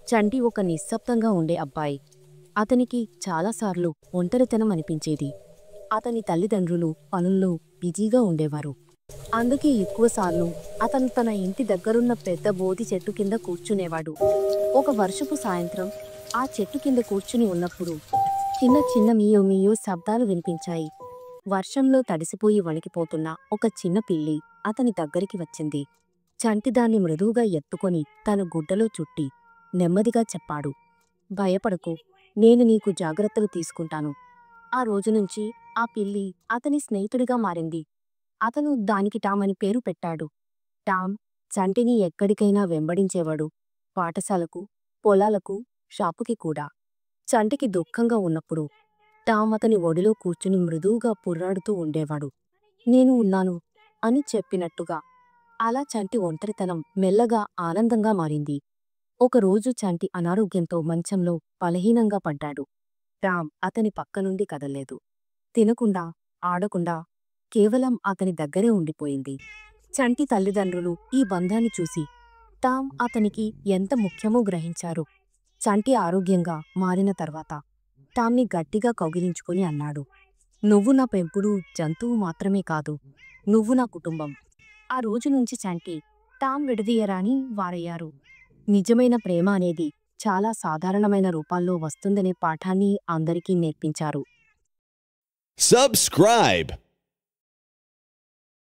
చంటి ఒక నిశ్శబ్దంగా ఉండే అబ్బాయి. అతనికి చాలాసార్లు ఒంటరితనం అనిపించేది. అతని తల్లిదండ్రులు పనుల్లో బిజీగా ఉండేవారు. అందుకే ఎక్కువసార్లు అతను తన ఇంటి దగ్గరున్న పెద్ద బోధి చెట్టు కింద కూర్చునేవాడు. ఒక వర్షపు సాయంత్రం ఆ చెట్టు కింద కూర్చుని ఉన్నప్పుడు చిన్న చిన్న మియో మియో శబ్దాలు వినిపించాయి. వర్షంలో తడిసిపోయి వణికిపోతున్న ఒక చిన్న పిల్లి అతని దగ్గరికి వచ్చింది. చంటి దాన్ని మృదువుగా ఎత్తుకొని తన గుడ్డలో చుట్టి నెమ్మదిగా చెప్పాడు, భయపడకు, నేను నీకు జాగ్రత్తలు తీసుకుంటాను. ఆ రోజునుంచి ఆ పిల్లి అతని స్నేహితుడిగా మారింది. అతను దానికి టామ్ అని పేరు పెట్టాడు. టామ్ చంటిని ఎక్కడికైనా వెంబడించేవాడు. పాఠశాలకు, పొలాలకు, షాపుకి కూడా. చంటికి దుఃఖంగా ఉన్నప్పుడు టామ్ అతని ఒడిలో కూర్చుని మృదువుగా పుర్రాడుతూ ఉండేవాడు. నేను ఉన్నాను అని చెప్పినట్టుగా. అలా చంటి ఒంటరితనం మెల్లగా ఆనందంగా మారింది. ఒకరోజు చంటి అనారోగ్యంతో మంచంలో బలహీనంగా పడ్డాడు. టామ్ అతని పక్కనుండి కదల్లేదు. తినకుండా, ఆడకుండా కేవలం అతని దగ్గరే ఉండిపోయింది. చంటి తల్లిదండ్రులు ఈ బంధాన్ని చూసి టామ్ అతనికి ఎంత ముఖ్యమో గ్రహించారు. చంటి ఆరోగ్యంగా మారిన తర్వాత టామ్ని గట్టిగా కౌగిలించుకుని అన్నాడు, నువ్వు నా పెంపుడు జంతువు మాత్రమే కాదు, నువ్వు నా కుటుంబం. ఆ రోజు నుంచి చంటి టామ్ విడదీయరాని వారయ్యారు. నిజమైన ప్రేమ అనేది చాలా సాధారణమైన రూపాల్లో వస్తుందనే పాఠాన్ని అందరికీ నేర్పించారు. Subscribe.